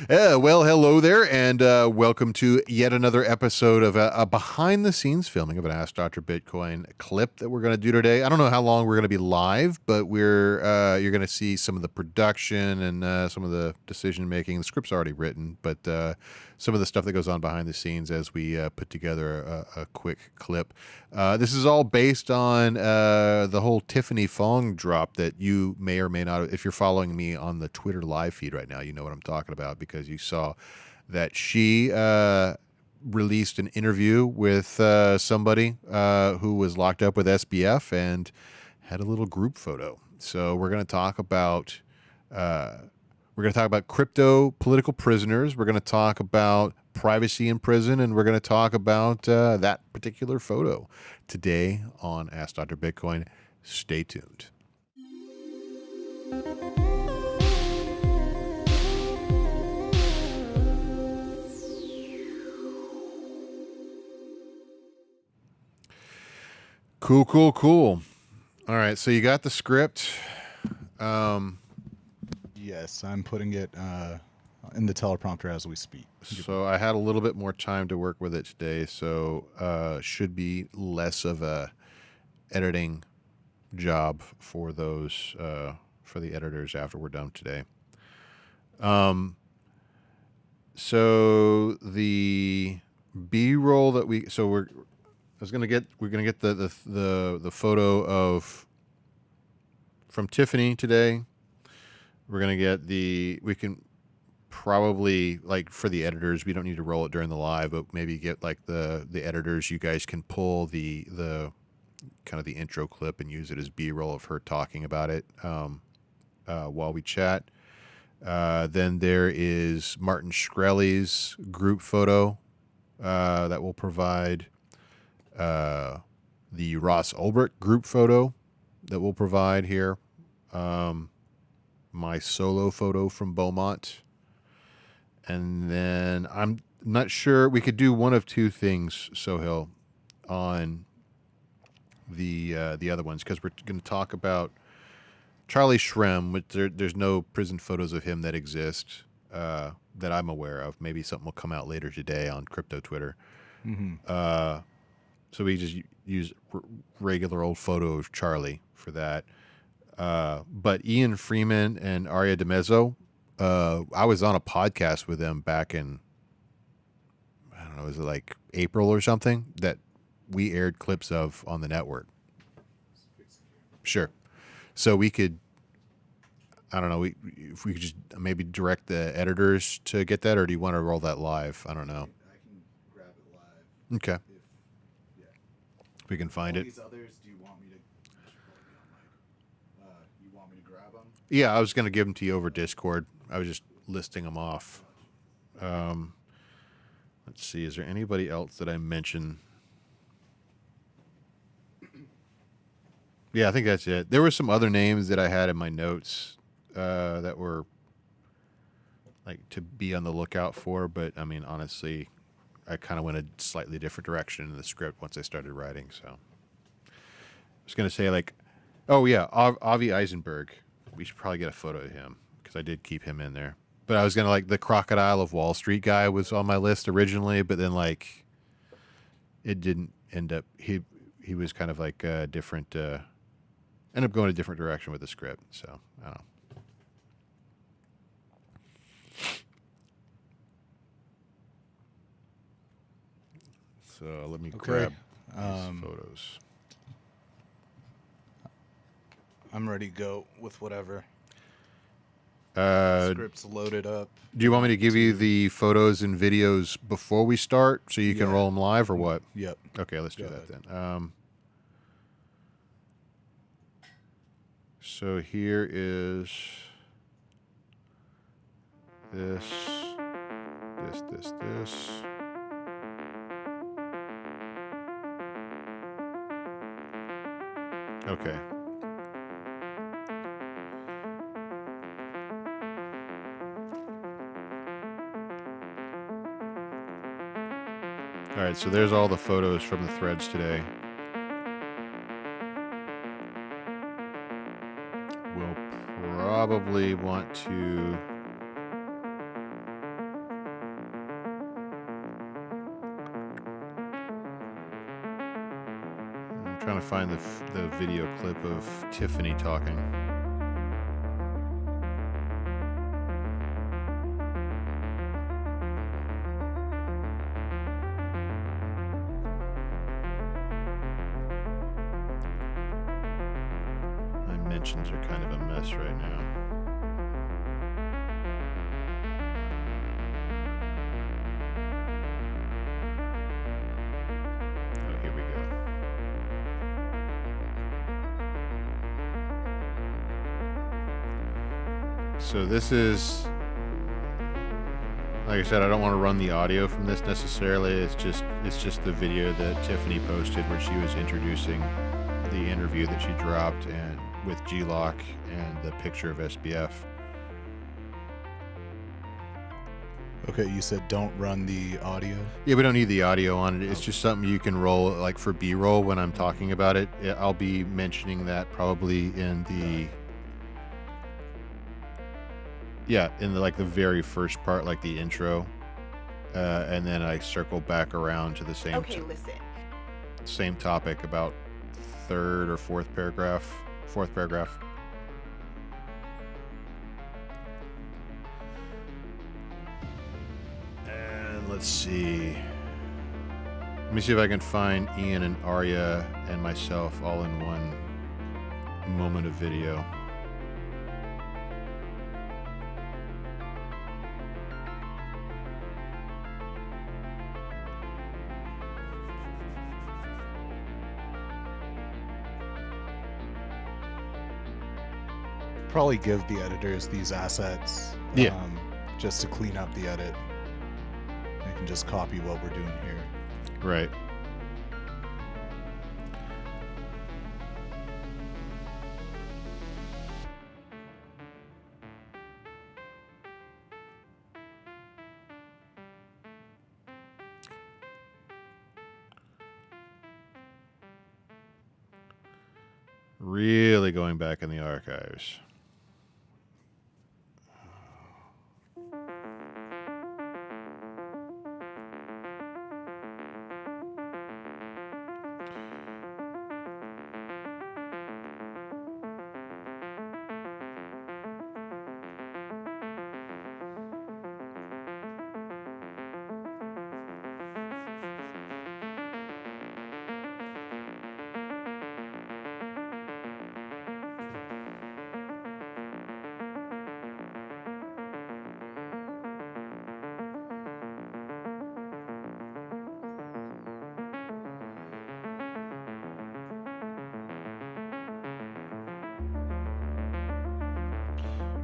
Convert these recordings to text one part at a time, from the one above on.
Well, hello there, and welcome to yet another episode of a behind-the-scenes filming of an Ask Dr. Bitcoin clip that we're going to do today. I don't know how long we're going to be live, but you're going to see some of the production and some of the decision-making. The script's already written, but some of the stuff that goes on behind the scenes as we put together a quick clip. This is all based on the whole Tiffany Fong drop that you may or may not, if you're following me on the Twitter live feed right now, you know what I'm talking about because you saw that she released an interview with somebody who was locked up with SBF and had a little group photo. So we're going to talk about crypto political prisoners. We're going to talk about privacy in prison, and we're going to talk about that particular photo today on Ask Dr. Bitcoin. Stay tuned. Cool. All right, so you got the script. Yes, I'm putting it in the teleprompter as we speak. So I had a little bit more time to work with it today, so should be less of a editing job for those for the editors after we're done today. So the B-roll that we're gonna get the photo of from Tiffany today. We're gonna get we can probably, like, for the editors, we don't need to roll it during the live, but maybe get like the editors. You guys can pull the kind of the intro clip and use it as B-roll of her talking about it while we chat. Then there is Martin Shkreli's group photo that will provide the Ross Ulbricht group photo that we'll provide here. My solo photo from Beaumont. And then I'm not sure, we could do one of two things, Sohail, on the other ones, because we're going to talk about Charlie Shrem, which there's no prison photos of him that exist that I'm aware of. Maybe something will come out later today on crypto Twitter. Mm-hmm. So we just use regular old photo of Charlie for that. But Ian Freeman and Aria DeMezzo, I was on a podcast with them back in, I don't know, was it like April or something, that we aired clips of on the network. Sure. So we could, I don't know, if we could just maybe direct the editors to get that, or do you want to roll that live? I don't know. I can grab it live. Okay. If we can find All it. these others, do you want me to? You want me to grab them? Yeah, I was going to give them to you over Discord. I was just listing them off. Let's see. Is there anybody else that I mentioned? Yeah, I think that's it. There were some other names that I had in my notes that were like to be on the lookout for, but I mean, honestly, I kind of went a slightly different direction in the script once I started writing. So I was going to say, like, oh yeah, Avi Eisenberg. We should probably get a photo of him because I did keep him in there. But I was going to, like, the Crocodile of Wall Street guy was on my list originally, but then, like, it didn't end up. He was kind of like a different. Ended up going a different direction with the script. So I don't know. So let me grab these photos. I'm ready to go with whatever. Script's loaded up. Do you want me to give you the photos and videos before we start so you can roll them live, or what? Yep. Okay, let's do that then. So here is this. Okay. All right, so there's all the photos from the threads today. We'll probably want to Trying to find the video clip of Tiffany talking. My mentions are kind of a mess right now. Oh, here we go. So this is, like I said, I don't want to run the audio from this necessarily. It's just the video that Tiffany posted where she was introducing the interview that she dropped and with G-Lock and the picture of SBF. Okay, you said don't run the audio? Yeah, we don't need the audio on it. It's just something you can roll, like for B-roll when I'm talking about it. I'll be mentioning that probably in the... Yeah, in the, like the very first part, like the intro, and then I circle back around to the same. Okay, listen. Same topic about third or fourth paragraph. Fourth paragraph. And let's see. Let me see if I can find Ian and Arya and myself all in one moment of video. Probably give the editors these assets, Yeah. just to clean up the edit. They can just copy what we're doing here. Right. Really going back in the archives.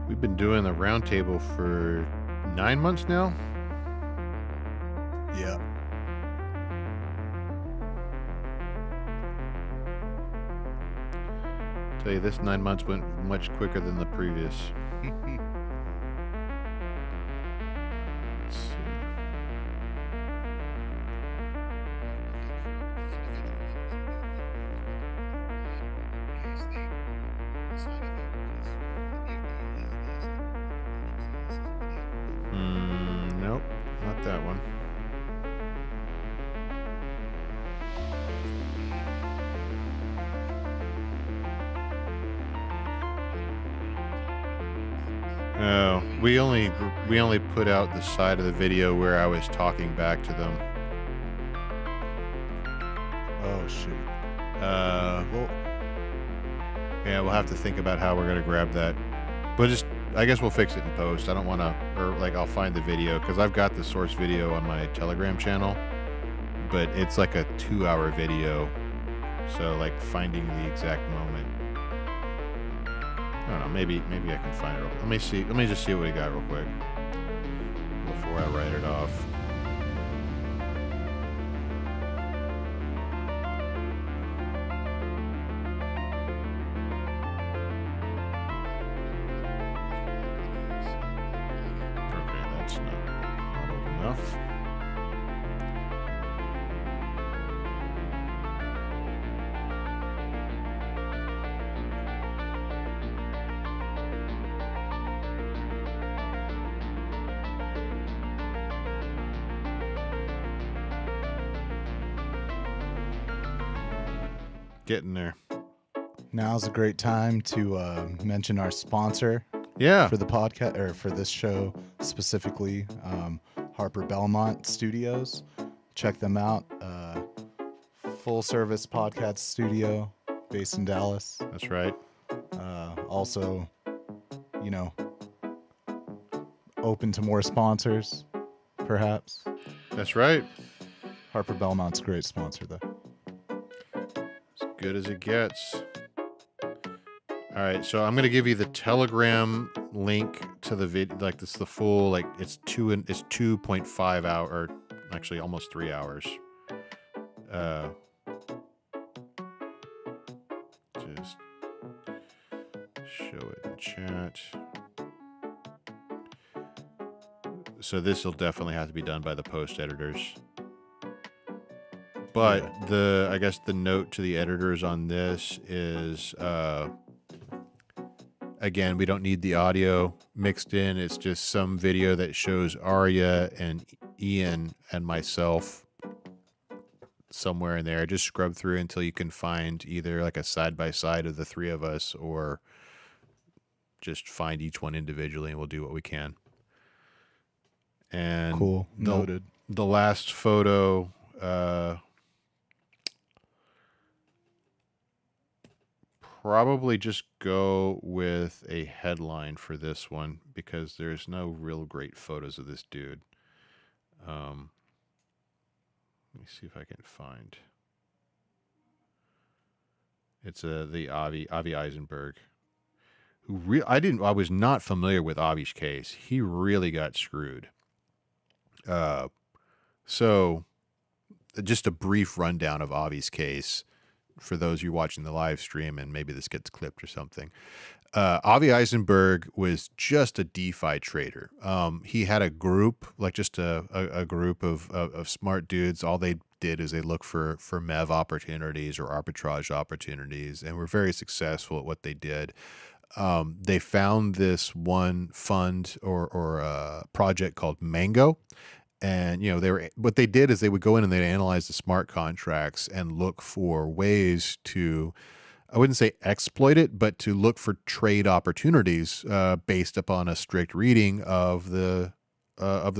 We've been doing the roundtable for 9 months now. Yeah. Tell you, this 9 months went much quicker than the previous. Let's see. Nope, not that one. Oh, we only put out the side of the video where I was talking back to them. Oh shoot. Well, yeah, we'll have to think about how we're gonna grab that. But just, I guess we'll fix it in post. I don't want to, or like I'll find the video because I've got the source video on my Telegram channel, but it's like a 2-hour video. So like finding the exact moment. I don't know. Maybe I can find it. Let me see. Let me just see what we got real quick before I write it off. Okay, that's not old enough. Getting there. Now's a great time to mention our sponsor Yeah. for the podcast, or for this show specifically, Harper Belmont Studios. Check them out. Full service podcast studio based in Dallas. That's right. Also, open to more sponsors, perhaps. That's right. Harper Belmont's a great sponsor, though. As good as it gets. All right, so I'm gonna give you the Telegram link to the video. Like, this is the full. Like, it's 2.5 hour, or actually almost 3 hours. Just show it in chat. So this will definitely have to be done by the post editors. But I guess the note to the editors on this is, again, we don't need the audio mixed in. It's just some video that shows Arya and Ian and myself somewhere in there. Just scrub through until you can find either like a side-by-side of the three of us, or just find each one individually, and we'll do what we can. And cool. Noted. The last photo, probably just go with a headline for this one, because there's no real great photos of this dude. Let me see if I can find. It's the Avi Eisenberg, who I was not familiar with Avi's case. He really got screwed. So just a brief rundown of Avi's case for those of you watching the live stream, and maybe this gets clipped or something. Avi Eisenberg was just a DeFi trader. He had a group, like just a group of smart dudes. All they did is they looked for MEV opportunities or arbitrage opportunities, and were very successful at what they did. They found this one fund or project called Mango. And, what they did is they would go in and they'd analyze the smart contracts and look for ways to, I wouldn't say exploit it, but to look for trade opportunities based upon a strict reading of the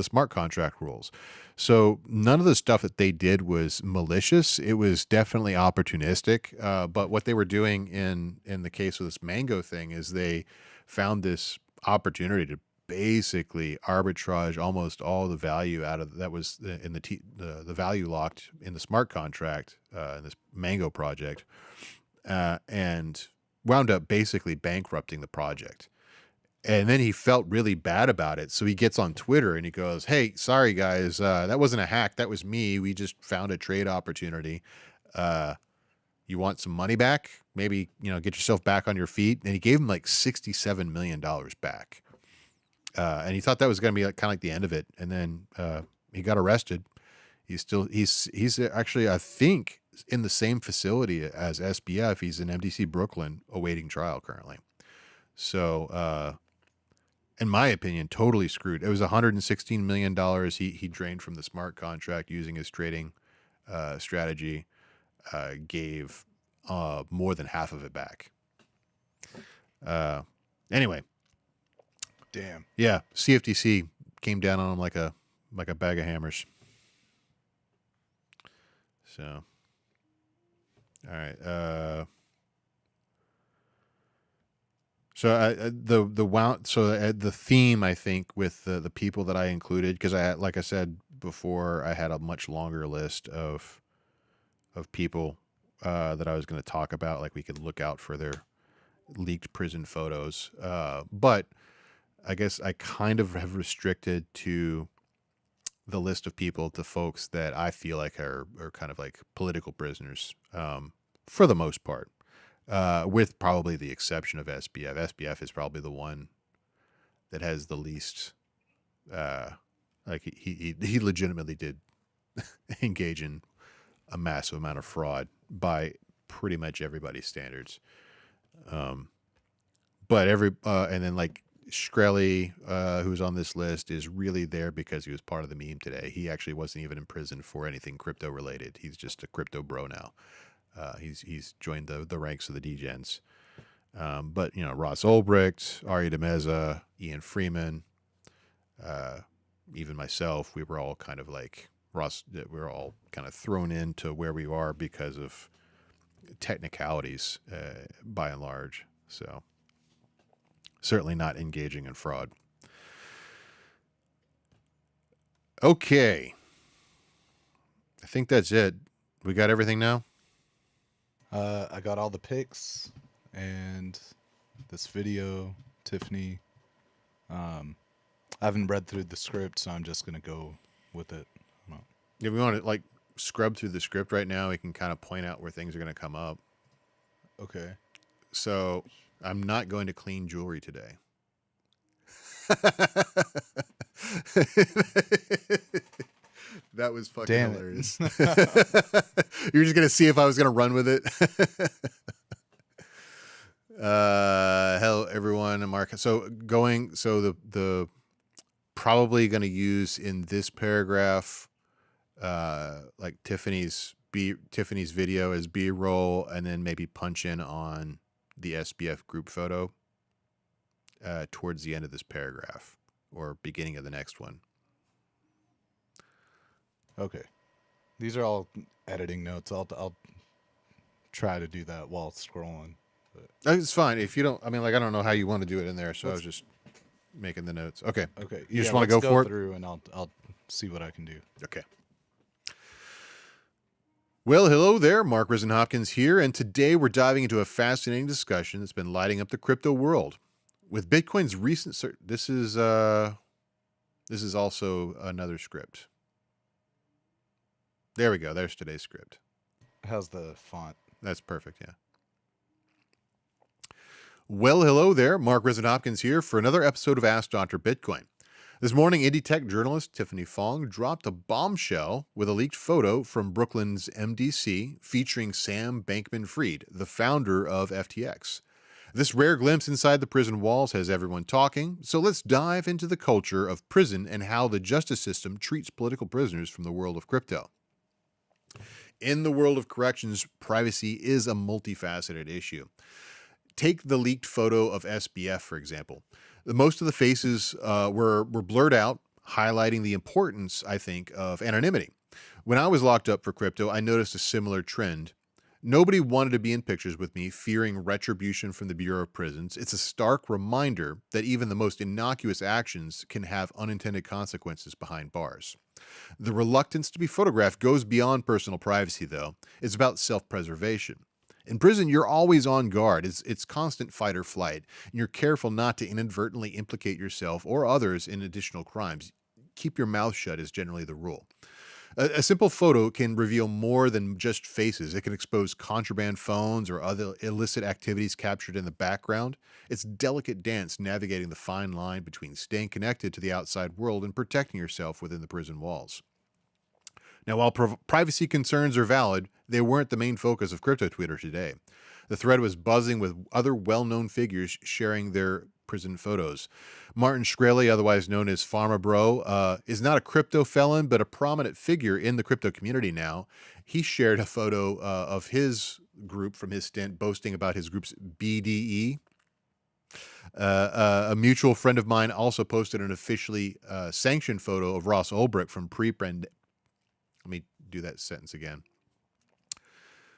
smart contract rules. So none of the stuff that they did was malicious. It was definitely opportunistic. But what they were doing in the case of this Mango thing is they found this opportunity to basically arbitrage almost all the value out of that was in the value locked in the smart contract in this Mango project, and wound up basically bankrupting the project. And then he felt really bad about it, so he gets on Twitter and he goes, "Hey, sorry guys, that wasn't a hack. That was me. We just found a trade opportunity. You want some money back? Maybe get yourself back on your feet." And he gave him like $67 million back. And he thought that was going to be kind of like the end of it. And then he got arrested. He's actually, I think, in the same facility as SBF. He's in MDC Brooklyn awaiting trial currently. So, in my opinion, totally screwed. It was $116 million he drained from the smart contract using his trading strategy. Gave more than half of it back. Anyway. Damn. Yeah, CFTC came down on him like a bag of hammers. So, all right. The theme, I think, with the people that I included, because like I said before, I had a much longer list of people that I was going to talk about. Like, we could look out for their leaked prison photos, but I guess I kind of have restricted to the list of people to folks that I feel like are kind of like political prisoners, for the most part, with probably the exception of SBF. SBF is probably the one that has the least, like he legitimately did engage in a massive amount of fraud by pretty much everybody's standards. But and then like Shkreli, who's on this list, is really there because he was part of the meme today. He actually wasn't even in prison for anything crypto related. He's just a crypto bro now. He's joined the ranks of the Degens. But Ross Ulbricht, Ari DeMeza, Ian Freeman, even myself, we were all kind of like we were all kind of thrown into where we are because of technicalities, by and large. So certainly not engaging in fraud. Okay. I think that's it. We got everything now? I got all the pics and this video, Tiffany. I haven't read through the script, so I'm just gonna go with it. If we want to like scrub through the script right now, we can kind of point out where things are going to come up. Okay. So I'm not going to clean jewelry today. That was fucking Damn hilarious. You're just going to see if I was going to run with it. Hello everyone. I'm Mark. So the probably going to use in this paragraph, like Tiffany's video as B-roll, and then maybe punch in on the SBF group photo towards the end of this paragraph or beginning of the next one. Okay. These are all editing notes. I'll try to do that while scrolling. But It's fine if you don't. I mean, like I don't know how you want to do it in there, so I was just making the notes. Okay. Okay. You just want to go for it through, and I'll see what I can do. Okay. Well, hello there. Mark Risen-Hopkins here, and today we're diving into a fascinating discussion that's been lighting up the crypto world. With Bitcoin's recent this is also another script. There we go. There's today's script. How's the font? That's perfect, yeah. Well, hello there. Mark Risen-Hopkins here for another episode of Ask Dr. Bitcoin. This morning, indie tech journalist Tiffany Fong dropped a bombshell with a leaked photo from Brooklyn's MDC featuring Sam Bankman-Fried, the founder of FTX. This rare glimpse inside the prison walls has everyone talking, so let's dive into the culture of prison and how the justice system treats political prisoners from the world of crypto. In the world of corrections, privacy is a multifaceted issue. Take the leaked photo of SBF, for example. Most of the faces were blurred out, highlighting the importance, I think, of anonymity. When I was locked up for crypto, I noticed a similar trend. Nobody wanted to be in pictures with me, fearing retribution from the Bureau of Prisons. It's a stark reminder that even the most innocuous actions can have unintended consequences behind bars. The reluctance to be photographed goes beyond personal privacy, though. It's about self-preservation. In prison, you're always on guard. It's constant fight or flight, and you're careful not to inadvertently implicate yourself or others in additional crimes. Keep your mouth shut is generally the rule. A simple photo can reveal more than just faces. It can expose contraband phones or other illicit activities captured in the background. It's a delicate dance navigating the fine line between staying connected to the outside world and protecting yourself within the prison walls. Now, while privacy concerns are valid, they weren't the main focus of crypto Twitter today. The thread was buzzing with other well-known figures sharing their prison photos. Martin Shkreli, otherwise known as Pharma Bro, is not a crypto felon, but a prominent figure in the crypto community now. He shared a photo of his group from his stint, boasting about his group's BDE. A mutual friend of mine also posted an officially sanctioned photo of Ross Ulbricht from Let me do that sentence again.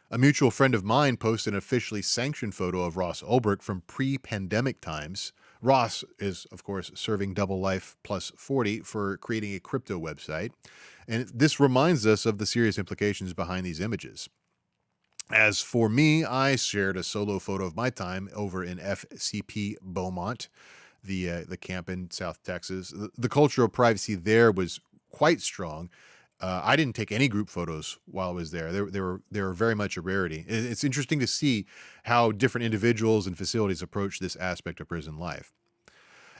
A mutual friend of mine posted an officially sanctioned photo of Ross Ulbricht from pre-pandemic times. Ross is, of course, serving double life plus 40 for creating a crypto website. And this reminds us of the serious implications behind these images. As for me, I shared a solo photo of my time over in FCP Beaumont, the camp in South Texas. The culture of privacy there was quite strong. I didn't take any group photos while I was there. They were very much a rarity. It's interesting to see how different individuals and facilities approach this aspect of prison life.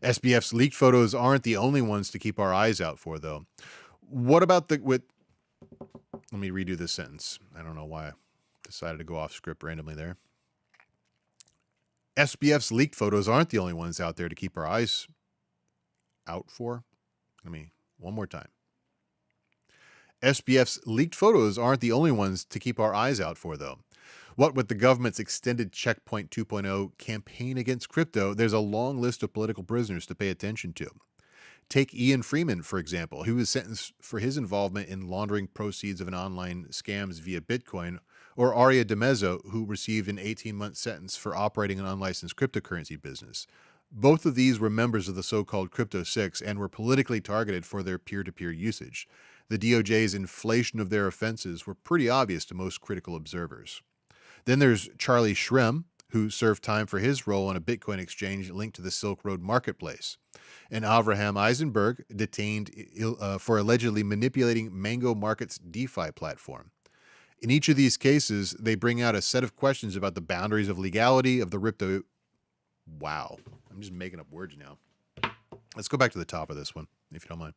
SBF's leaked photos aren't the only ones to keep our eyes out for, though. What about let me redo this sentence. I don't know why I decided to go off script randomly there. SBF's leaked photos aren't the only ones out there to keep our eyes out for. One more time. SBF's leaked photos aren't the only ones to keep our eyes out for, though. What with the government's extended Checkpoint 2.0 campaign against crypto, there's a long list of political prisoners to pay attention to. Take Ian Freeman, for example, who was sentenced for his involvement in laundering proceeds of an online scams via Bitcoin, or Aria DeMezzo, who received an 18-month sentence for operating an unlicensed cryptocurrency business. Both of these were members of the so-called Crypto Six and were politically targeted for their peer-to-peer usage. The DOJ's inflation of their offenses were pretty obvious to most critical observers. Then there's Charlie Shrem, who served time for his role on a Bitcoin exchange linked to the Silk Road marketplace, and Avraham Eisenberg, detained for allegedly manipulating Mango Market's DeFi platform. In each of these cases, they bring out a set of questions about the boundaries of legality of the crypto. Wow, I'm just making up words now. Let's go back to the top of this one, if you don't mind.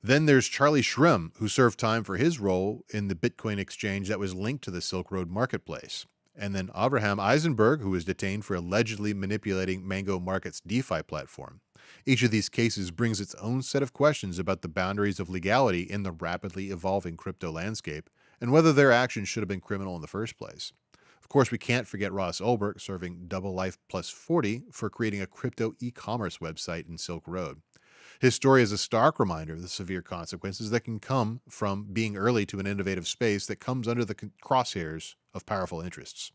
Then there's Charlie Shrem, who served time for his role in the Bitcoin exchange that was linked to the Silk Road marketplace. And then Avraham Eisenberg, who was detained for allegedly manipulating Mango Market's DeFi platform. Each of these cases brings its own set of questions about the boundaries of legality in the rapidly evolving crypto landscape and whether their actions should have been criminal in the first place. Of course, we can't forget Ross Ulbricht serving double life plus 40 for creating a crypto e-commerce website in Silk Road. His story is a stark reminder of the severe consequences that can come from being early to an innovative space that comes under the crosshairs of powerful interests.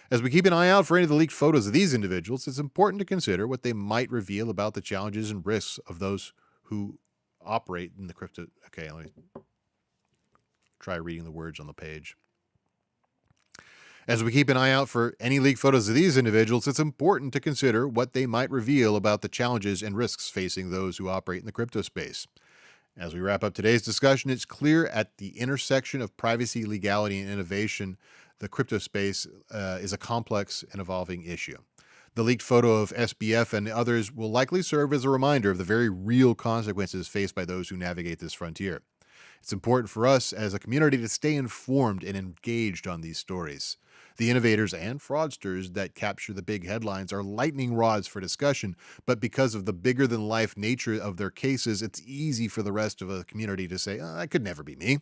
As we keep an eye out for any of the leaked photos of these individuals, it's important to consider what they might reveal about the challenges and risks of those who operate in the crypto. Okay, let me try reading the words on the page. As we keep an eye out for any leaked photos of these individuals, it's important to consider what they might reveal about the challenges and risks facing those who operate in the crypto space. As we wrap up today's discussion, it's clear at the intersection of privacy, legality, and innovation, the crypto space is a complex and evolving issue. The leaked photo of SBF and others will likely serve as a reminder of the very real consequences faced by those who navigate this frontier. It's important for us as a community to stay informed and engaged on these stories. The innovators and fraudsters that capture the big headlines are lightning rods for discussion, but because of the bigger-than-life nature of their cases, it's easy for the rest of the community to say, that could never be me.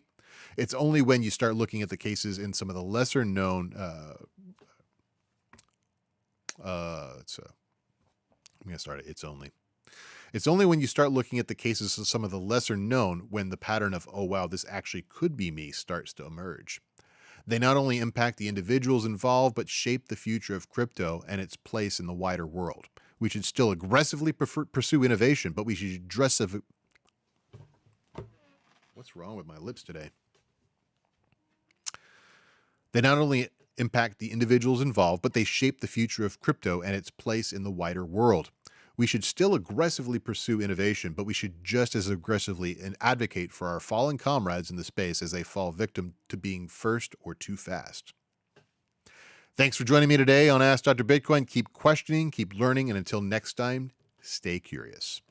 It's only when you start looking at the cases in some of the lesser-known... I'm going to start it. It's only when you start looking at the cases of some of the lesser known when the pattern of, oh wow, this actually could be me starts to emerge. They not only impact the individuals involved, but shape the future of crypto and its place in the wider world. We should still aggressively pursue innovation, but we should What's wrong with my lips today? They not only impact the individuals involved, but they shape the future of crypto and its place in the wider world. We should still aggressively pursue innovation, but we should just as aggressively advocate for our fallen comrades in the space as they fall victim to being first or too fast. Thanks for joining me today on Ask Dr. Bitcoin. Keep questioning, keep learning, and until next time, stay curious.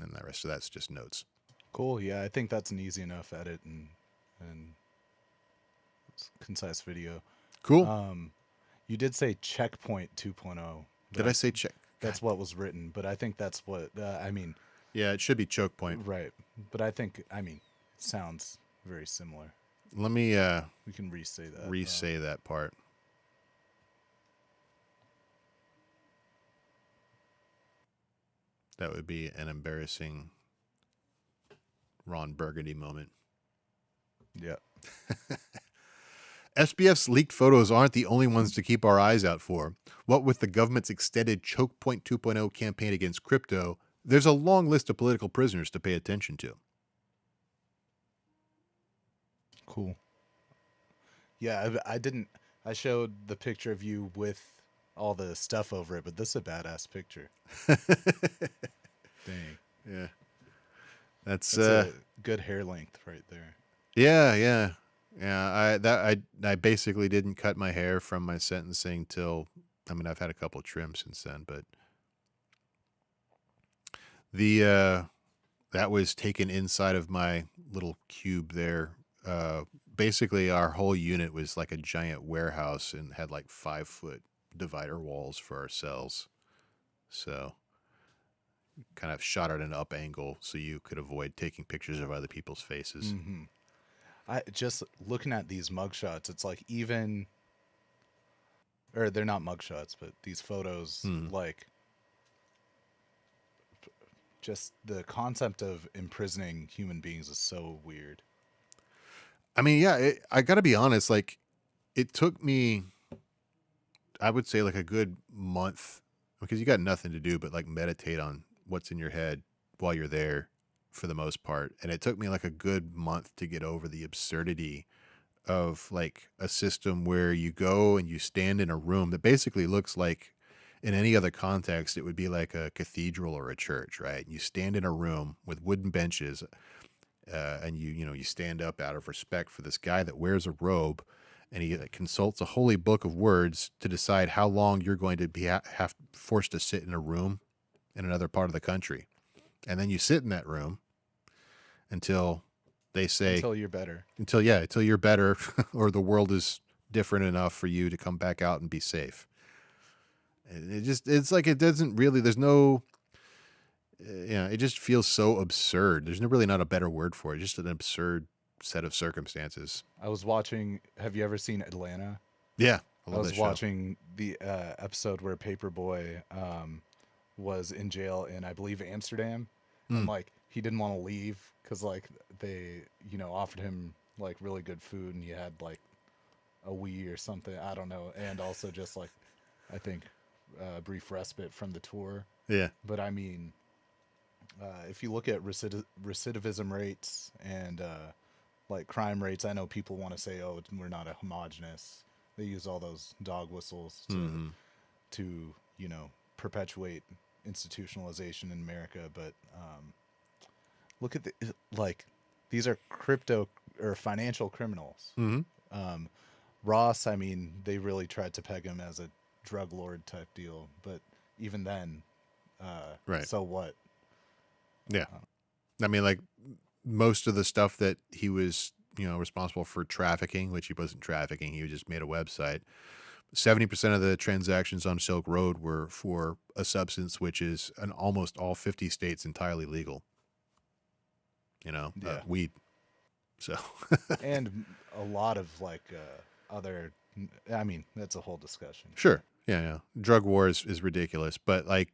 And the rest of that's just notes. Cool. Yeah, I think that's an easy enough edit and concise video. Cool. You did say Checkpoint 2.0. Did I say check? That's what was written, but I think that's what Yeah, it should be choke point. Right, but I think it sounds very similar. Let me we can re-say that. Re-say that part. That would be an embarrassing Ron Burgundy moment. Yeah. SBF's leaked photos aren't the only ones to keep our eyes out for. What with the government's extended Choke Point 2.0 campaign against crypto, there's a long list of political prisoners to pay attention to. Cool. Yeah, I showed the picture of you with all the stuff over it, but this is a badass picture. Dang. Yeah. That's a good hair length right there. Yeah. I basically didn't cut my hair from my sentencing till, I've had a couple of trims since then, but that was taken inside of my little cube there. Basically our whole unit was like a giant warehouse and had like 5-foot divider walls for our cells. So kind of shot at an up angle so you could avoid taking pictures of other people's faces. Mm-hmm. I just looking at these mugshots, it's like even, or they're not mugshots, but these photos, Hmm. like just the concept of imprisoning human beings is so weird. I mean, yeah, I got to be honest. Like, it took me, I would say, like a good month because you got nothing to do but like meditate on what's in your head while you're there for the most part. And it took me like a good month to get over the absurdity of like a system where you go and you stand in a room that basically looks like in any other context it would be like a cathedral or a church, right? You stand in a room with wooden benches, and you stand up out of respect for this guy that wears a robe, and he consults a holy book of words to decide how long you're going to be have forced to sit in a room in another part of the country, and then you sit in that room until they say Until you're better. until you're better or the world is different enough for you to come back out and be safe. And it's like it doesn't really there's no yeah, it just feels so absurd. There's really not a better word for it. Just an absurd set of circumstances. I was watching. Have you ever seen Atlanta? Yeah, I I love that was show. watching the episode where Paperboy was in jail in, I believe, Amsterdam, and Mm, like he didn't want to leave because like they, offered him like really good food, and he had like a Wii or something. I don't know, and also just like I think a brief respite from the tour. yeah. But I mean, if you look at recidivism rates and like crime rates, I know people want to say, "Oh, we're not a homogenous." They use all those dog whistles Hmm. to perpetuate institutionalization in America. But look at like these are crypto or financial criminals. Hmm. Um, Ross, I mean, they really tried to peg him as a drug lord type deal, but even then, Right. so what? Yeah. Uh, I mean, like most of the stuff that he was, responsible for trafficking, which he wasn't trafficking, he just made a website. 70% of the transactions on Silk Road were for a substance which is in almost all 50 states entirely legal. yeah, Weed. So, and a lot of like other. I mean, that's a whole discussion. sure. Yeah, yeah. Drug war is ridiculous, but like,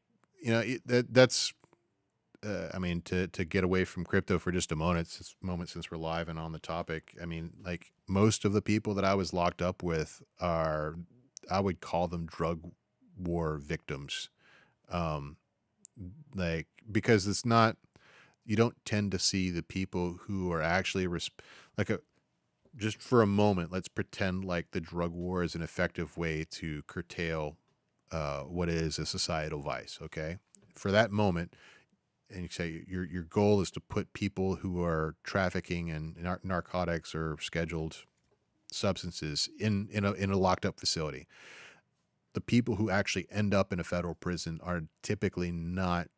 that's I mean, to get away from crypto for just a moment since we're live and on the topic. I mean, like most of the people that I was locked up with are, I would call them drug war victims. Um, like because it's not, you don't tend to see the people who are actually like a just for a moment. Let's pretend like the drug war is an effective way to curtail what is a societal vice. Okay, for that moment and you say your goal is to put people who are trafficking in narcotics or scheduled substances in a locked up facility. The people who actually end up in a federal prison are typically not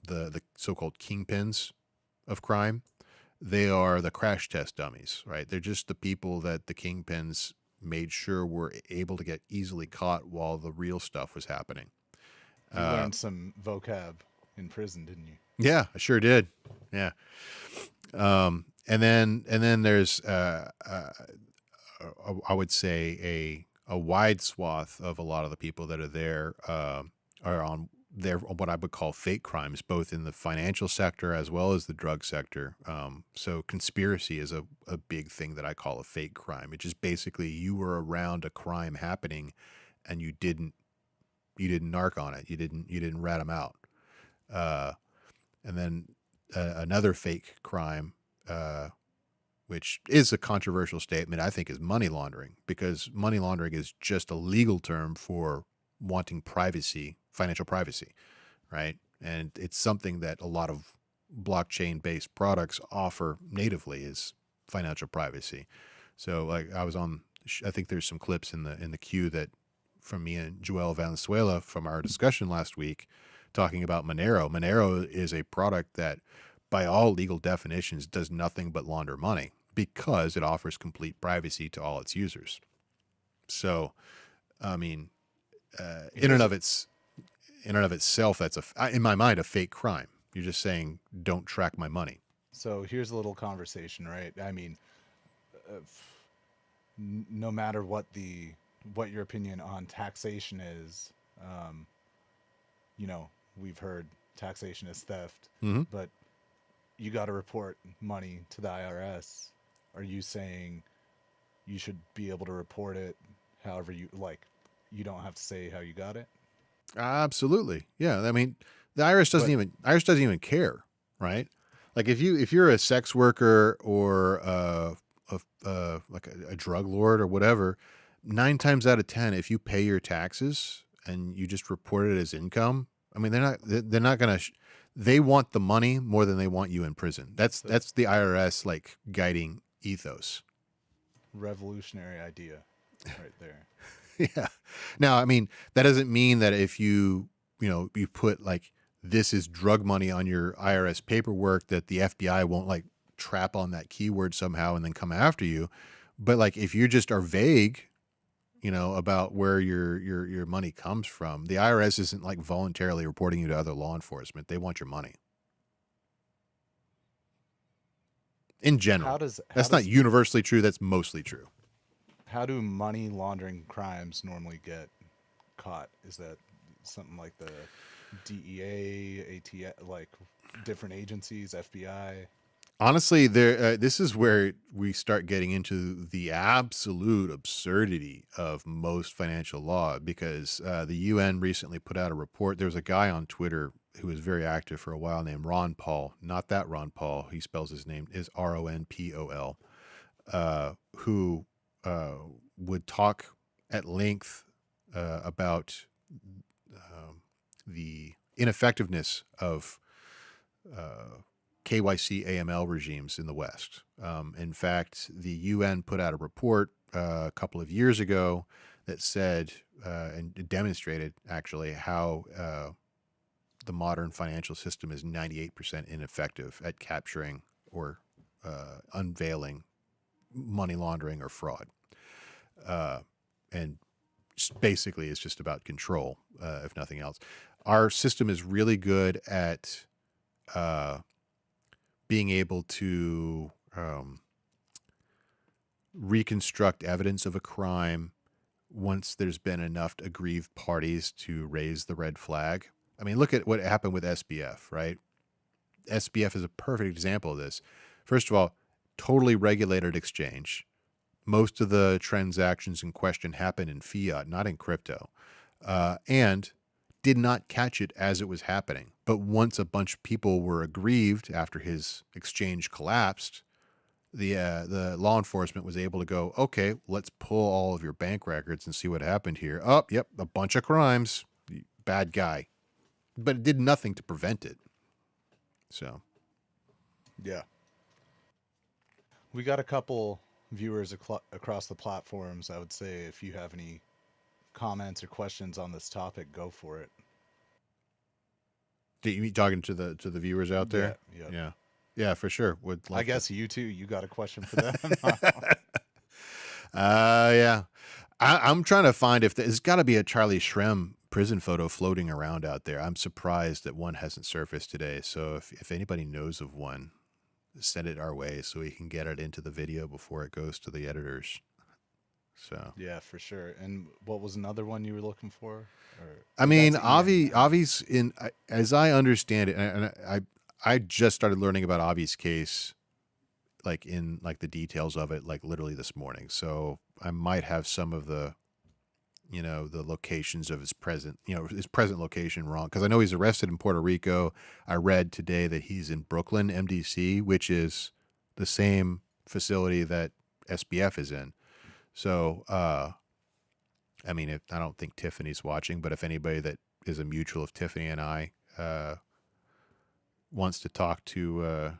the so-called kingpins of crime. They are the crash test dummies, right? They're just the people that the kingpins made sure were able to get easily caught while the real stuff was happening. You Uh, learned some vocab in prison, didn't you? yeah, I sure did. Yeah. And then there's I would say a wide swath of a lot of the people that are there are on there what I would call fake crimes, both in the financial sector as well as the drug sector. So conspiracy is a big thing that I call a fake crime. It's just basically you were around a crime happening and you didn't narc on it. You didn't rat them out. Uh, and then another fake crime, which is a controversial statement, I think, is money laundering, because money laundering is just a legal term for wanting privacy, financial privacy, right? And it's something that a lot of blockchain-based products offer natively is financial privacy. So, like, I think there's some clips in the queue that from me and Joel Valenzuela from our discussion last week talking about Monero. Monero is a product that, by all legal definitions, does nothing but launder money because it offers complete privacy to all its users. So, I mean, in and Here's of itself, that's in my mind a fake crime. You're just saying don't track my money. So here's a little conversation, right? I mean, no matter what your opinion on taxation is, um, we've heard taxation is theft, Hmm. but you got to report money to the IRS. Are you saying you should be able to report it however you like? You don't have to say how you got it, Absolutely. Yeah. I mean, the but IRS doesn't even care, right? Like if you're a sex worker or like a drug lord or whatever, 9 times out of 10, if you pay your taxes and you just report it as income, I mean, they're not gonna. They want the money more than they want you in prison. the That's the IRS like guiding ethos. revolutionary idea right there. Yeah. Now, I mean, that doesn't mean that if you put like this is drug money on your IRS paperwork that the FBI won't like trap on that keyword somehow and then come after you. But like if you just are vague, about where your money comes from, the IRS isn't like voluntarily reporting you to other law enforcement. They want your money. In How general. does how That's not does universally true, that's mostly true. how do money laundering crimes normally get caught? Is that something like the DEA, ATF, like different agencies, FBI? Honestly, this is where we start getting into the absolute absurdity of most financial law because the UN recently put out a report. There was a guy on Twitter who was very active for a while named Ron Paul. Not that Ron Paul. He spells his name is Ronpol, who would talk at length about the ineffectiveness of KYC AML regimes in the West. In fact, the UN put out a report a couple of years ago that said and demonstrated actually how the modern financial system is 98% ineffective at capturing or unveiling money laundering or fraud. And basically, it's just about control, if nothing else. Our system is really good at being able to reconstruct evidence of a crime once there's been enough aggrieved parties to raise the red flag. I mean, look at what happened with SBF, right? SBF is a perfect example of this. First of all, totally regulated exchange. Most of the transactions in question happen in fiat, not in crypto, and did not catch it as it was happening. But once a bunch of people were aggrieved after his exchange collapsed, the law enforcement was able to go, okay, let's pull all of your bank records and see what happened here. Oh, yep, a bunch of crimes, bad guy. But it did nothing to prevent it. So, Yeah. We got a couple viewers across the platforms. I would say if you have any comments or questions on this topic, go for it. did you talking to the viewers out there? Yeah. Yeah, for sure. Would love I guess you too. You got a question for them? Yeah. I'm trying to find if there's got to be a Charlie Shrem prison photo floating around out there. I'm surprised that one hasn't surfaced today. So if anybody knows of one, send it our way so we can get it into the video before it goes to the editors. So Yeah, for sure. And what was another one you were looking for? I mean, that's Ian. Avi's in, as I understand it, and I just started learning about Avi's case, like in like the details of it, like literally this morning. So I might have some of the, the locations of his present location wrong because I know he's arrested in Puerto Rico. I read today that he's in Brooklyn, MDC, which is the same facility that SBF is in. So, I mean, I don't think Tiffany's watching, but if anybody that is a mutual of Tiffany and I wants to talk to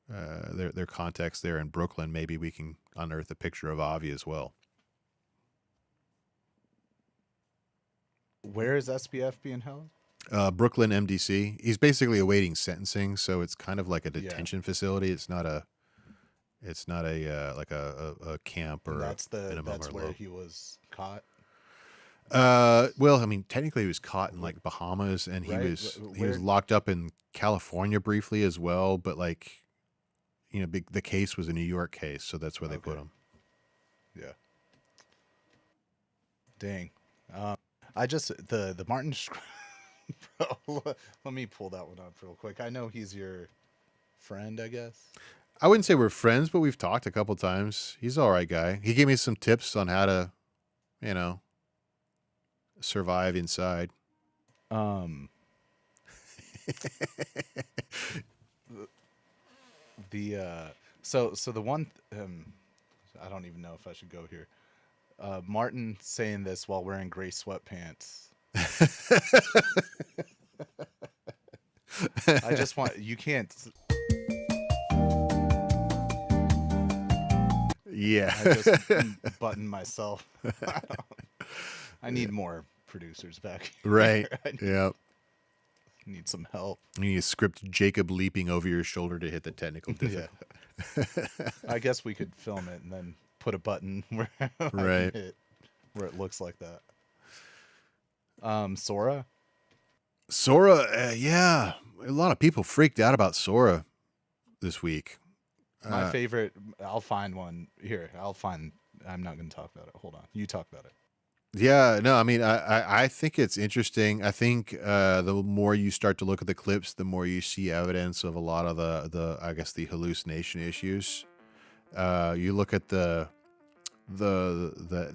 their contacts there in Brooklyn, maybe we can unearth a picture of Avi as well. Where is SBF being held? Brooklyn MDC. He's basically awaiting sentencing, so it's kind of like a Yeah. detention facility. It's not a like a camp or And that's minimum that's or where low. he was caught, Well, I mean, technically he was caught in like Bahamas, and he right? was Where? locked up in California briefly as well. But like, the case was a New York case, so that's where they put Okay. him. Yeah. Dang. I just the Martin. Bro, let me pull that one up real quick. I know he's your friend, I guess. I wouldn't say we're friends, but we've talked a couple times. He's an all right guy. He gave me some tips on how to, you know, survive inside. Um, the so the one I don't even know if I should go here. Martin saying this while wearing gray sweatpants. I just want you can't. Yeah. I just button myself. I need more producers back here. Right. I Yeah. need some help. You need to script Jacob leaping over your shoulder to hit the technical difficulty. Yeah. I guess we could film it and then put a button where I can Right. hit where it looks like that. Sora. Sora, yeah. A lot of people freaked out about Sora this week. My favorite. I'll find one here. I'm not going to talk about it. Hold on. You talk about it. Yeah, no, I mean, I think it's interesting. I think the more you start to look at the clips, the more you see evidence of a lot of the I guess the hallucination issues. You look at the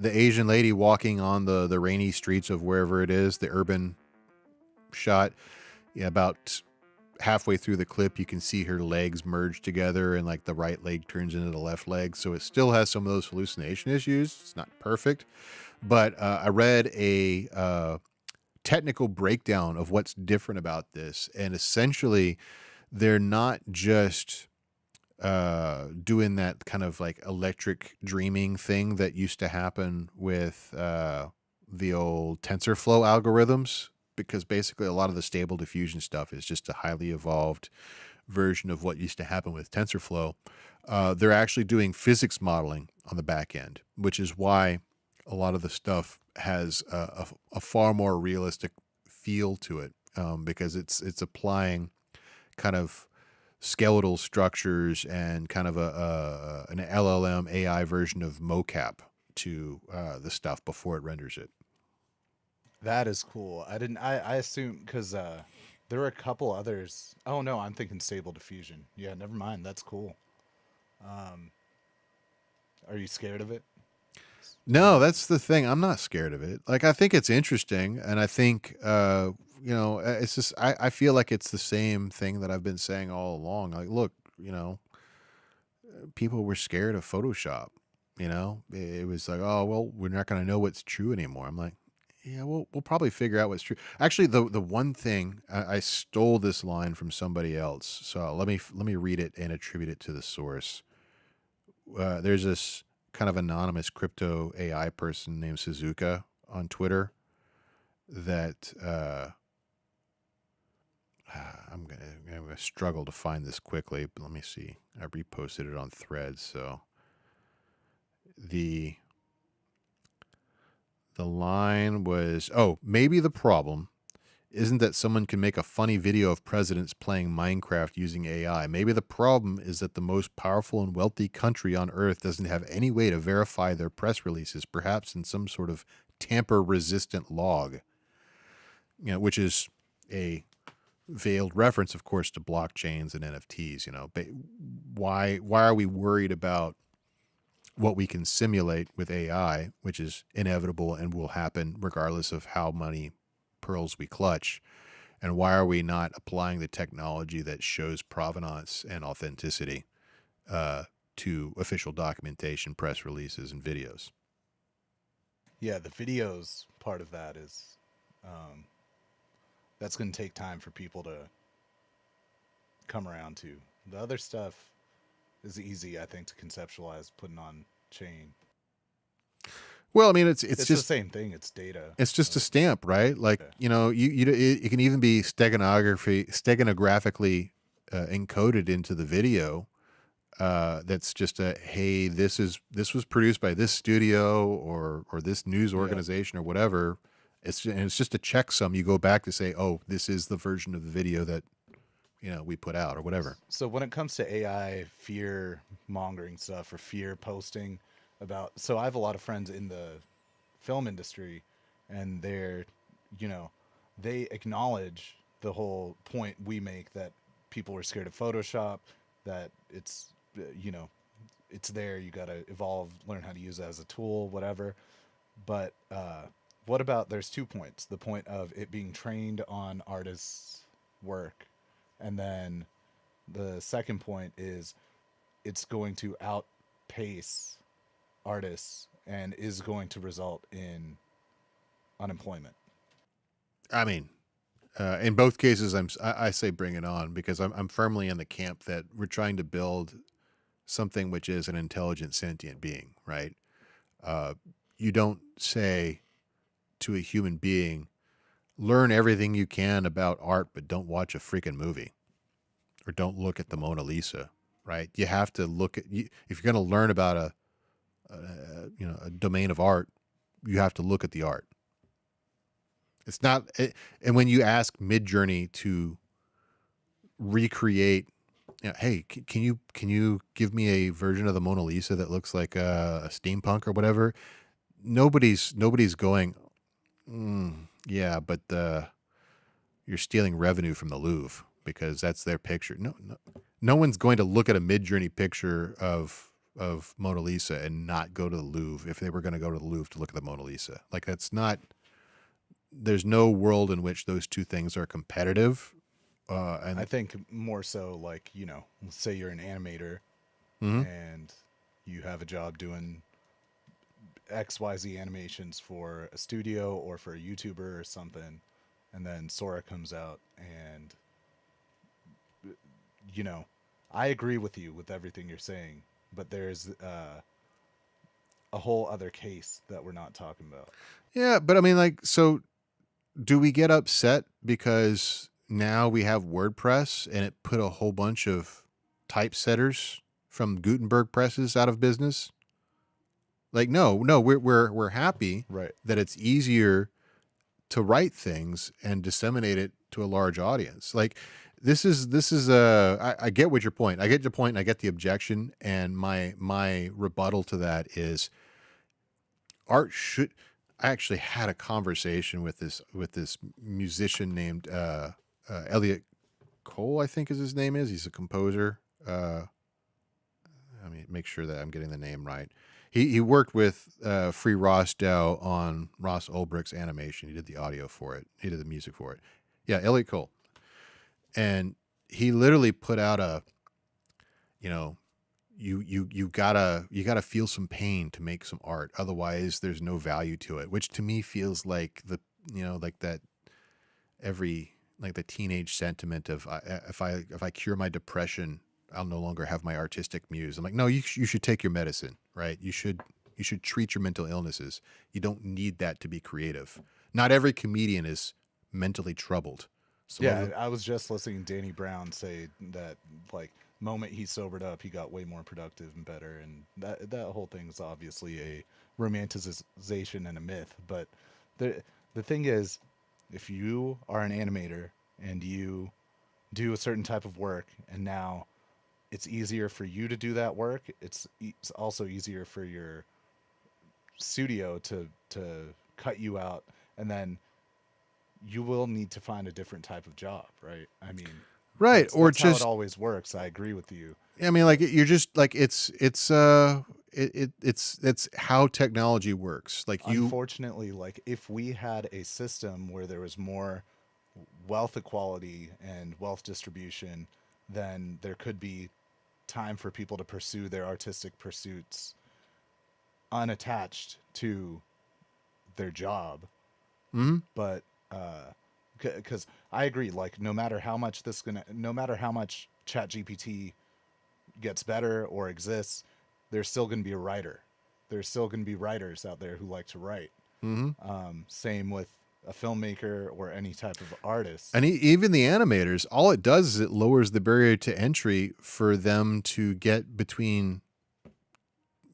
Asian lady walking on the rainy streets of wherever it is, the urban shot. Yeah, about halfway through the clip, you can see her legs merge together, and like the right leg turns into the left leg. So it still has some of those hallucination issues. It's not perfect. But I read a technical breakdown of what's different about this. And essentially, they're not just doing that kind of like electric dreaming thing that used to happen with the old TensorFlow algorithms, because basically a lot of the stable diffusion stuff is just a highly evolved version of what used to happen with TensorFlow. They're actually doing physics modeling on the back end, which is why a lot of the stuff has a far more realistic feel to it, because it's applying kind of skeletal structures and kind of an LLM AI version of mocap to the stuff before it renders it. That is cool. I assume because there were a couple others. Oh no, I'm thinking stable diffusion. Yeah, never mind. That's cool. Are you scared of it? No, that's the thing. I'm not scared of it. Like, I think it's interesting, and I think it's just I feel like it's the same thing that I've been saying all along. Like, look, people were scared of Photoshop. It was like, oh well, we're not going to know what's true anymore. I'm like, yeah, we'll probably figure out what's true. Actually, the one thing I stole this line from somebody else, so let me read it and attribute it to the source. There's this kind of anonymous crypto AI person named Suzuka on Twitter that I'm gonna struggle to find this quickly, but let me see. I reposted it on Threads, so the line was, oh, maybe the problem isn't that someone can make a funny video of presidents playing Minecraft using AI. Maybe the problem is that the most powerful and wealthy country on earth doesn't have any way to verify their press releases, perhaps in some sort of tamper-resistant log, which is a veiled reference, of course, to blockchains and NFTs. But why are we worried about what we can simulate with AI, which is inevitable and will happen regardless of how many pearls we clutch? And why are we not applying the technology that shows provenance and authenticity to official documentation, press releases, and videos? Yeah, the videos part of that is that's going to take time for people to come around to. The other stuff is easy, I think, to conceptualize putting on chain. Well, I mean, it's just the same thing. It's data. It's just a stamp, right? Like, it can even be steganographically encoded into the video. That's just hey, this was produced by this studio or this news organization or whatever. It's just a checksum. You go back to say, oh, this is the version of the video that we put out or whatever. So when it comes to AI fear mongering stuff or fear posting, about. So I have a lot of friends in the film industry, and you know, they acknowledge the whole point we make that people are scared of Photoshop, that you know, it's there. You got to evolve, learn how to use it as a tool, whatever. But what about there's 2 points: the point of it being trained on artists' work, and then the second point is it's going to outpace artists and is going to result in unemployment. I mean, in both cases, I say bring it on because I'm firmly in the camp that we're trying to build something which is an intelligent, sentient being, right? Uh, you don't say to a human being, learn everything you can about art, but don't watch a freaking movie or don't look at the Mona Lisa, right? You have to look at if you're going to learn about a domain of art, you have to look at the art. It's not, and when you ask Midjourney to recreate, hey, can you give me a version of the Mona Lisa that looks like a steampunk or whatever? Nobody's going. Yeah, but you're stealing revenue from the Louvre because that's their picture. No one's going to look at a Midjourney picture of Mona Lisa and not go to the Louvre if they were going to go to the Louvre to look at the Mona Lisa. Like that's not. There's no world in which those two things are competitive. And I think more so like, let's say you're an animator Mhm. and you have a job doing XYZ animations for a studio or for a YouTuber or something, and then Sora comes out and, you know, I agree with you with everything you're saying, but there's a whole other case that we're not talking about. Yeah, but I mean, like, so do we get upset because now we have WordPress and it put a whole bunch of typesetters from Gutenberg presses out of business? Like, no, we're happy Right. that it's easier to write things and disseminate it to a large audience. Like, this is I get what your point. I get your point. And I get the objection, and my rebuttal to that is art should. I actually had a conversation with this musician named Elliot Cole, I think is his name is. He's a composer. Let me make sure that I'm getting the name right. He worked with Free Rossdow on Ross Ulbricht's animation. He did the audio for it. He did the music for it. Yeah, Elliot Cole. And he literally put out a, you know, you gotta feel some pain to make some art. Otherwise, there's no value to it. Which to me feels like like that like the teenage sentiment of if I cure my depression, I'll no longer have my artistic muse. I'm like, no, you should take your medicine, right? You should treat your mental illnesses. You don't need that to be creative. Not every comedian is mentally troubled. I was just listening to Danny Brown say that, like, moment he sobered up, he got way more productive and better, and that whole thing is obviously a romanticization and a myth. But the thing is, if you are an animator and you do a certain type of work, and now it's easier for you to do that work, it's also easier for your studio to cut you out, and then you will need to find a different type of job, right? I mean, right, or that's how just it always works. I agree with you. I mean, like you're just like it's how technology works. Like Unfortunately, like if we had a system where there was more wealth equality and wealth distribution, then there could be time for people to pursue their artistic pursuits unattached to their job. Mhm. But because I agree, like no matter how much ChatGPT gets better or exists, there's still gonna be a writer. There's still gonna be writers out there who like to write. Mhm. Same with a filmmaker or any type of artist. And even the animators, all it does is it lowers the barrier to entry for them to get between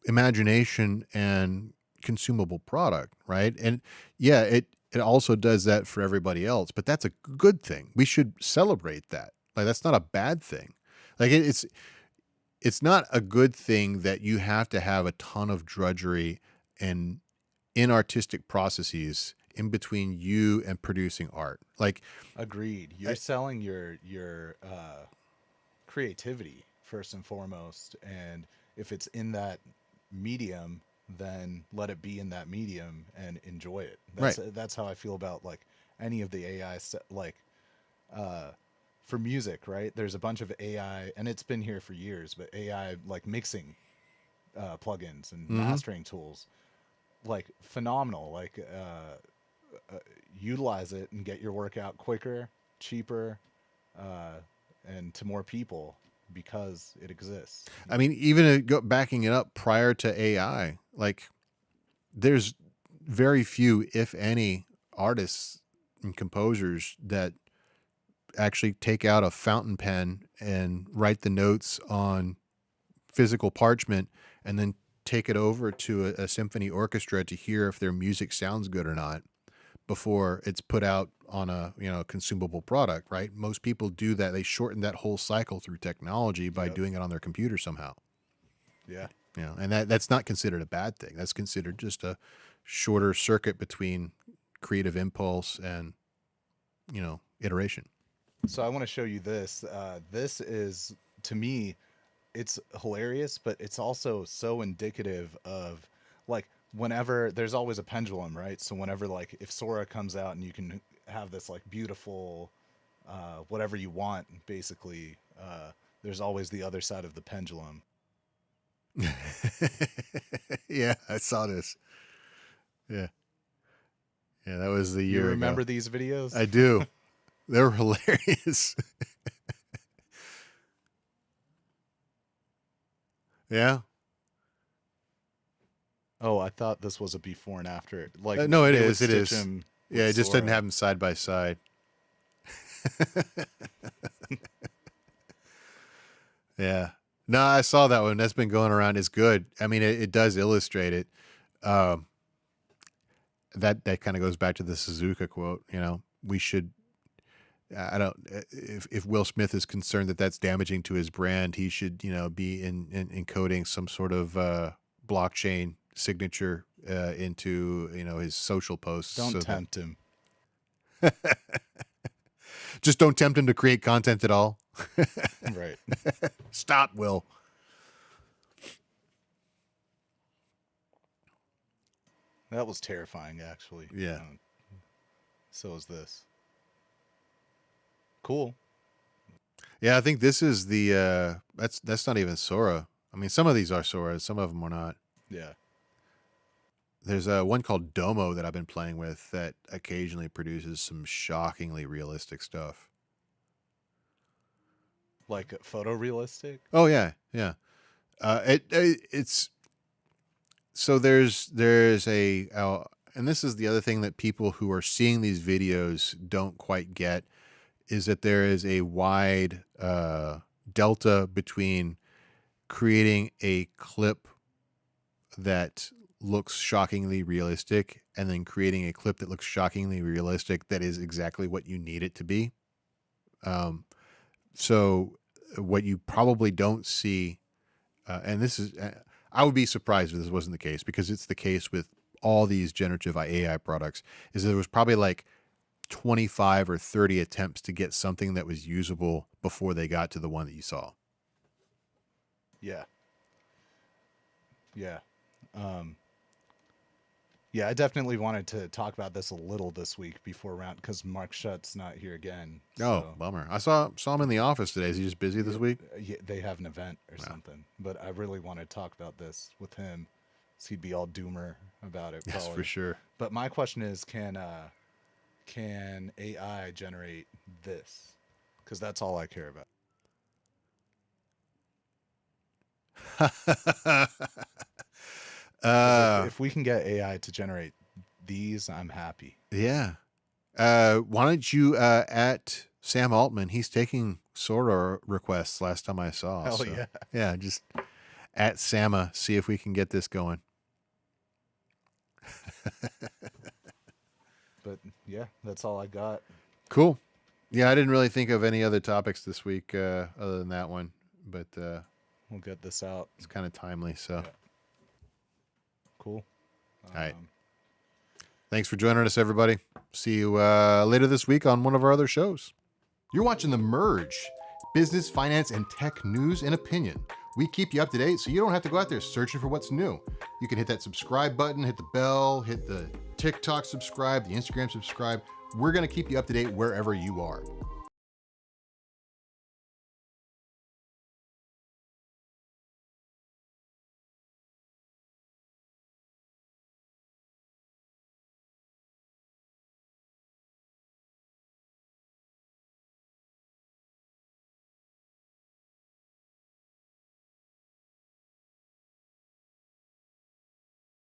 imagination and consumable product, right? And yeah, it also does that for everybody else, but that's a good thing. We should celebrate that. Like that's not a bad thing. Like it's it's not a good thing that you have to have a ton of drudgery and inartistic processes in between you and producing art. Like, Agreed. You're selling your creativity first and foremost, and if it's in that medium, then let it be in that medium and enjoy it. right. That's how I feel about like any of the AI like uh for music, right? There's a bunch of AI, and it's been here for years, but AI like mixing plugins and Mm-hmm. mastering tools, like phenomenal. Like utilize it and get your work out quicker, cheaper, uh, and to more people because it exists. I mean, even backing it up prior to AI, like there's very few, if any, artists and composers that actually take out a fountain pen and write the notes on physical parchment and then take it over to a symphony orchestra to hear if their music sounds good or not before it's put out on a consumable product, right? Most people do that. They shorten that whole cycle through technology by Yep. doing it on their computer somehow. Yeah. And that's not considered a bad thing. That's considered just a shorter circuit between creative impulse and iteration. So I want to show you this. This is, to me, it's hilarious, but it's also so indicative of like whenever there's always a pendulum, right? So whenever like if Sora comes out and you can have this like beautiful whatever you want, basically, there's always the other side of the pendulum. Yeah, I saw this. Yeah. Yeah, that was the You year remember ago. these videos? I do. They're hilarious. Yeah. Oh, I thought this was a before and after. Like No, it they would is. It stitch is. him Yeah, with it just doesn't Sora. have them side by side. Yeah. No, I saw that one. That's been going around. It's good. I mean, it does illustrate it. Um, that kind of goes back to the Suzuka quote. We should. I don't. If Will Smith is concerned that that's damaging to his brand, he should be in encoding some sort of blockchain signature into his social posts. Don't tempt him. Just don't tempt him to create content at all. Right. Stop, Will. That was terrifying, actually. Yeah. So is this. Cool. Yeah, I think this is the that's not even Sora. I mean, some of these are Soras, some of them are not. Yeah. There's one called Domo that I've been playing with that occasionally produces some shockingly realistic stuff. Like photorealistic? Oh yeah, yeah. It's so there's a and this is the other thing that people who are seeing these videos don't quite get is that there is a wide delta between creating a clip that looks shockingly realistic and then creating a clip that looks shockingly realistic that is exactly what you need it to be. So what you probably don't see, and this is, I would be surprised if this wasn't the case because it's the case with all these generative AI products, is there was probably like 25 or 30 attempts to get something that was usable before they got to the one that you saw. Yeah. Yeah. Yeah, I definitely wanted to talk about this a little this week before round because Mark Shutt's not here again. Oh, So, bummer. I saw him in the office today. Is he just busy this week? yeah, they have an event or Wow. something. But I really want to talk about this with him. So he'd be all doomer about it. Yes, Probably. for sure. But my question is, can AI generate this? Because that's all I care about. If we can get AI to generate these, I'm happy. Yeah. Why don't you at Sam Altman? He's taking Sora requests last time I saw. Hell so, yeah. Yeah, just at Sama, see if we can get this going. But yeah, that's all I got. Cool. Yeah, I didn't really think of any other topics this week other than that one. But we'll get this out. It's kind of timely. So, Yeah. Cool. All right. Thanks for joining us, everybody. See you later this week on one of our other shows. You're watching The Merge, business, finance, and tech news and opinion. We keep you up to date so you don't have to go out there searching for what's new. You can hit that subscribe button, hit the bell, hit the TikTok subscribe, the Instagram subscribe. We're going to keep you up to date wherever you are.